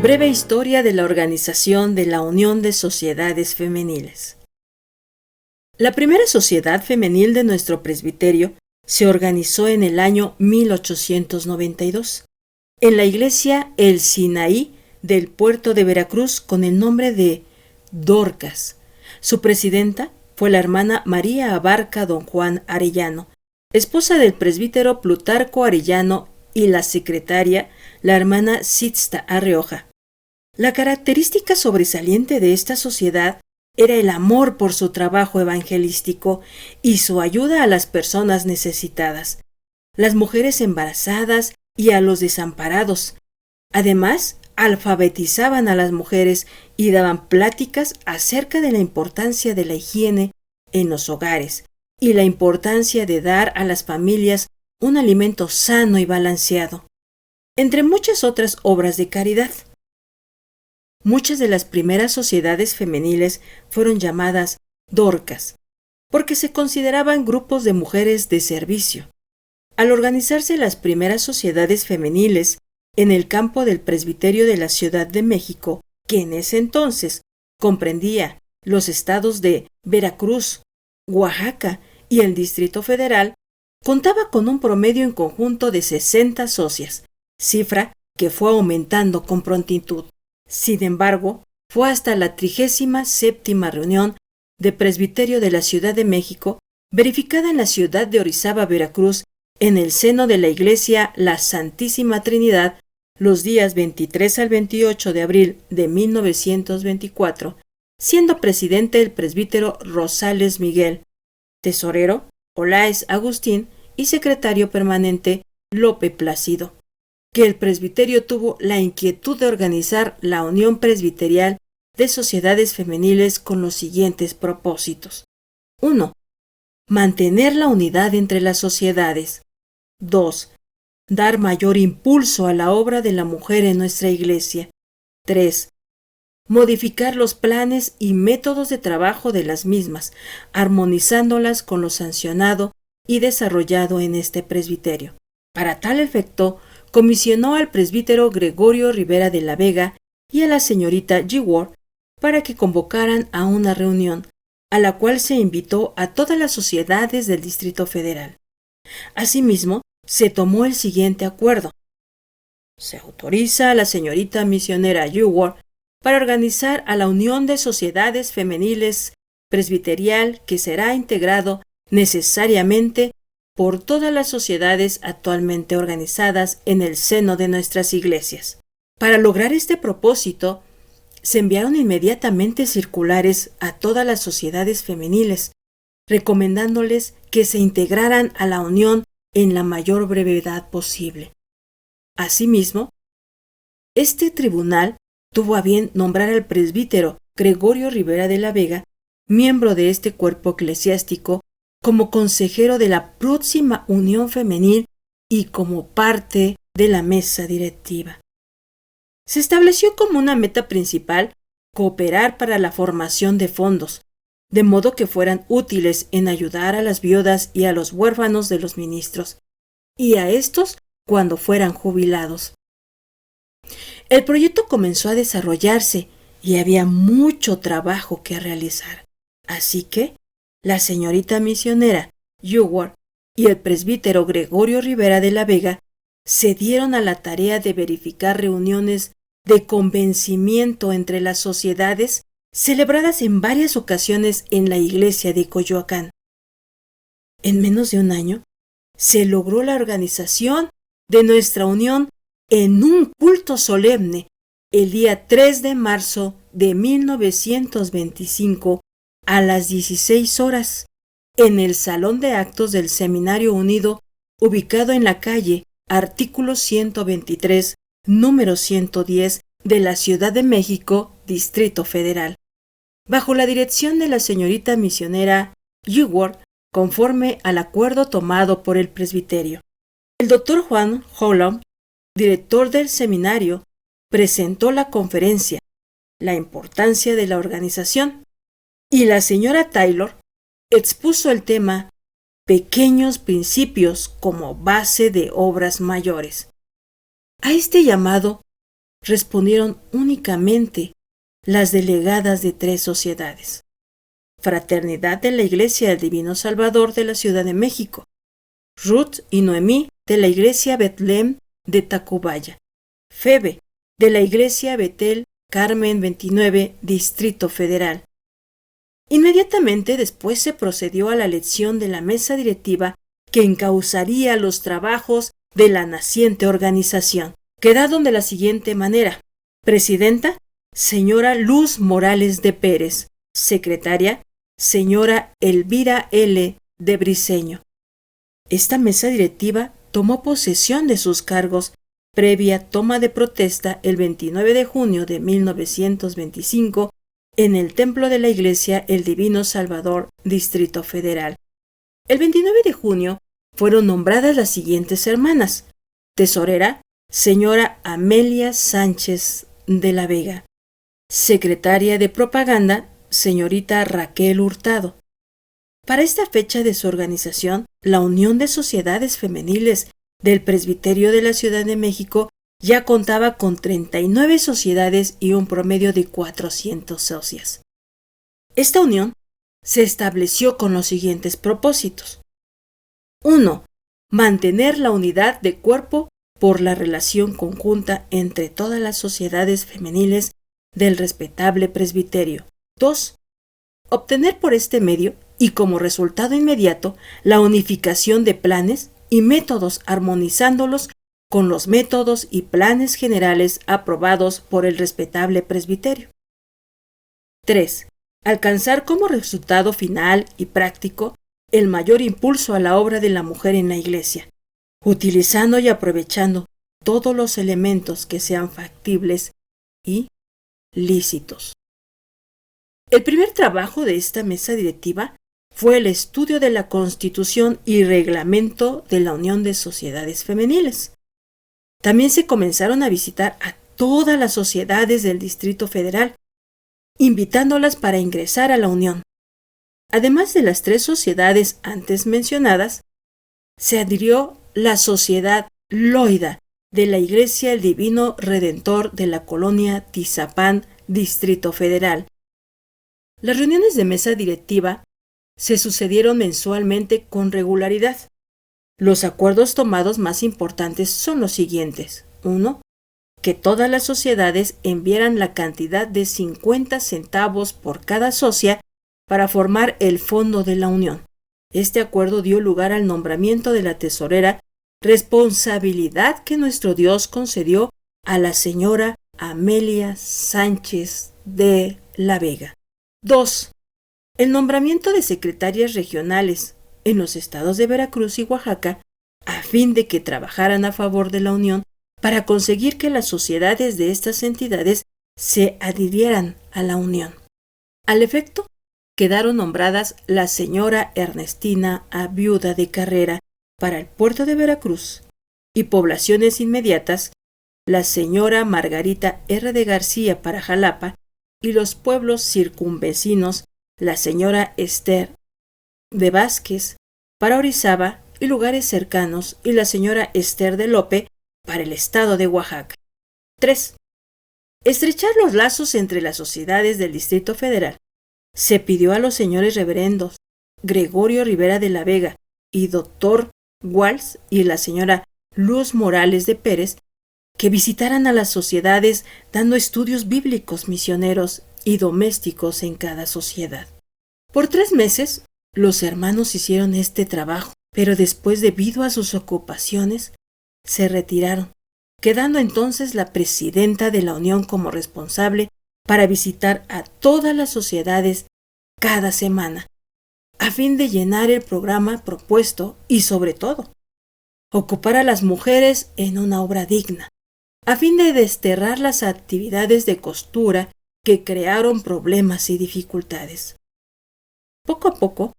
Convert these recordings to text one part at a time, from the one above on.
Breve historia de la organización de la Unión de Sociedades Femeniles. La primera sociedad femenil de nuestro presbiterio se organizó en el año 1892, en la iglesia El Sinaí del puerto de Veracruz con el nombre de Dorcas. Su presidenta fue la hermana María Abarca Don Juan Arellano, esposa del presbítero Plutarco Arellano, y la secretaria, la hermana Sixta Arreoja. La característica sobresaliente de esta sociedad era el amor por su trabajo evangelístico y su ayuda a las personas necesitadas, las mujeres embarazadas y a los desamparados. Además, alfabetizaban a las mujeres y daban pláticas acerca de la importancia de la higiene en los hogares y la importancia de dar a las familias un alimento sano y balanceado, entre muchas otras obras de caridad. Muchas de las primeras sociedades femeniles fueron llamadas Dorcas, porque se consideraban grupos de mujeres de servicio. Al organizarse las primeras sociedades femeniles en el campo del presbiterio de la Ciudad de México, que en ese entonces comprendía los estados de Veracruz, Oaxaca y el Distrito Federal, contaba con un promedio en conjunto de 60 socias, cifra que fue aumentando con prontitud. Sin embargo, fue hasta la 37ª reunión de presbiterio de la Ciudad de México, verificada en la ciudad de Orizaba, Veracruz, en el seno de la Iglesia La Santísima Trinidad, los días 23 al 28 de abril de 1924, siendo presidente el presbítero Rosales Miguel, tesorero Olaes Agustín y secretario permanente Lope Plácido, que el presbiterio tuvo la inquietud de organizar la Unión Presbiterial de Sociedades Femeniles con los siguientes propósitos. 1. Mantener la unidad entre las sociedades. 2. Dar mayor impulso a la obra de la mujer en nuestra iglesia. 3. Modificar los planes y métodos de trabajo de las mismas, armonizándolas con lo sancionado y desarrollado en este presbiterio. Para tal efecto, comisionó al presbítero Gregorio Rivera de la Vega y a la señorita G. Ward para que convocaran a una reunión, a la cual se invitó a todas las sociedades del Distrito Federal. Asimismo, se tomó el siguiente acuerdo. Se autoriza a la señorita misionera G. Ward para organizar a la Unión de Sociedades Femeniles Presbiterial, que será integrado necesariamente por todas las sociedades actualmente organizadas en el seno de nuestras iglesias. Para lograr este propósito, se enviaron inmediatamente circulares a todas las sociedades femeniles, recomendándoles que se integraran a la unión en la mayor brevedad posible. Asimismo, este tribunal tuvo a bien nombrar al presbítero Gregorio Rivera de la Vega, miembro de este cuerpo eclesiástico, como consejero de la próxima unión femenil y como parte de la mesa directiva. Se estableció como una meta principal cooperar para la formación de fondos, de modo que fueran útiles en ayudar a las viudas y a los huérfanos de los ministros, y a estos cuando fueran jubilados. El proyecto comenzó a desarrollarse y había mucho trabajo que realizar, así que la señorita misionera G. Ward y el presbítero Gregorio Rivera de la Vega se dieron a la tarea de verificar reuniones de convencimiento entre las sociedades celebradas en varias ocasiones en la iglesia de Coyoacán. En menos de un año, se logró la organización de nuestra unión en un culto solemne el día 3 de marzo de 1925 a las 16 horas en el Salón de Actos del Seminario Unido, ubicado en la calle Artículo 123, número 110 de la Ciudad de México, Distrito Federal, bajo la dirección de la señorita misionera G. Ward, conforme al acuerdo tomado por el presbiterio. El doctor Juan Holland, director del seminario, presentó la conferencia, la importancia de la organización, y la señora Taylor expuso el tema Pequeños principios como base de obras mayores. A este llamado respondieron únicamente las delegadas de 3 sociedades: Fraternidad de la Iglesia del Divino Salvador de la Ciudad de México, Ruth y Noemí de la Iglesia Betlem de Tacubaya, Febe de la Iglesia Betel Carmen 29, Distrito Federal. Inmediatamente después se procedió a la elección de la mesa directiva que encauzaría los trabajos de la naciente organización. Quedaron de la siguiente manera: presidenta, señora Luz Morales de Pérez; secretaria, señora Elvira L. de Briceño. Esta mesa directiva tomó posesión de sus cargos previa toma de protesta el 29 de junio de 1925 en el Templo de la Iglesia El Divino Salvador, Distrito Federal. El 29 de junio fueron nombradas las siguientes hermanas: tesorera, señora Amelia Sánchez de la Vega; secretaria de propaganda, señorita Raquel Hurtado. Para esta fecha de su organización, la Unión de Sociedades Femeniles del Presbiterio de la Ciudad de México ya contaba con 39 sociedades y un promedio de 400 socias. Esta unión se estableció con los siguientes propósitos: 1. Mantener la unidad de cuerpo por la relación conjunta entre todas las sociedades femeniles del respetable presbiterio. 2. Obtener por este medio y como resultado inmediato la unificación de planes y métodos, armonizándolos con los métodos y planes generales aprobados por el respetable presbiterio. 3. Alcanzar como resultado final y práctico el mayor impulso a la obra de la mujer en la Iglesia, utilizando y aprovechando todos los elementos que sean factibles y lícitos. El primer trabajo de esta mesa directiva fue el estudio de la Constitución y Reglamento de la Unión de Sociedades Femeniles. También se comenzaron a visitar a todas las sociedades del Distrito Federal, invitándolas para ingresar a la Unión. Además de las 3 sociedades antes mencionadas, se adhirió la Sociedad Loida de la Iglesia El Divino Redentor de la colonia Tizapán, Distrito Federal. Las reuniones de mesa directiva se sucedieron mensualmente con regularidad. Los acuerdos tomados más importantes son los siguientes: 1. Que todas las sociedades enviaran la cantidad de 50 centavos por cada socia para formar el fondo de la unión. Este acuerdo dio lugar al nombramiento de la tesorera, responsabilidad que nuestro Dios concedió a la señora Amelia Sánchez de la Vega. 2. El nombramiento de secretarias regionales en los estados de Veracruz y Oaxaca, a fin de que trabajaran a favor de la unión para conseguir que las sociedades de estas entidades se adhirieran a la unión. Al efecto, quedaron nombradas la señora Ernestina A. Viuda de Carrera para el puerto de Veracruz y poblaciones inmediatas, la señora Margarita R. de García para Jalapa y los pueblos circunvecinos, la señora Esther de Vázquez para Orizaba y lugares cercanos, y la señora Esther de Lope para el estado de Oaxaca. 3. Estrechar los lazos entre las sociedades del Distrito Federal. Se pidió a los señores reverendos Gregorio Rivera de la Vega y Dr. Walsh y la señora Luz Morales de Pérez que visitaran a las sociedades dando estudios bíblicos misioneros y domésticos en cada sociedad. Por 3 meses, los hermanos hicieron este trabajo, pero después, debido a sus ocupaciones, se retiraron, quedando entonces la presidenta de la Unión como responsable para visitar a todas las sociedades cada semana, a fin de llenar el programa propuesto y, sobre todo, ocupar a las mujeres en una obra digna, a fin de desterrar las actividades de costura que crearon problemas y dificultades. Poco a poco,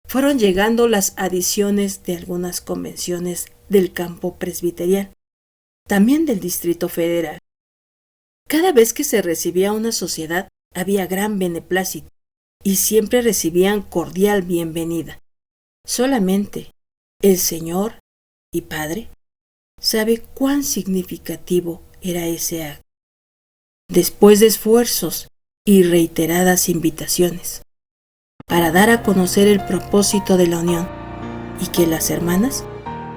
fueron llegando las adiciones de algunas convenciones del campo presbiterial, también del Distrito Federal. Cada vez que se recibía una sociedad, había gran beneplácito y siempre recibían cordial bienvenida. Solamente el Señor y Padre sabe cuán significativo era ese acto. después de esfuerzos y reiteradas invitaciones, para dar a conocer el propósito de la unión, y que las hermanas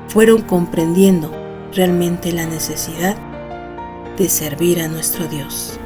fueron comprendiendo realmente la necesidad de servir a nuestro Dios.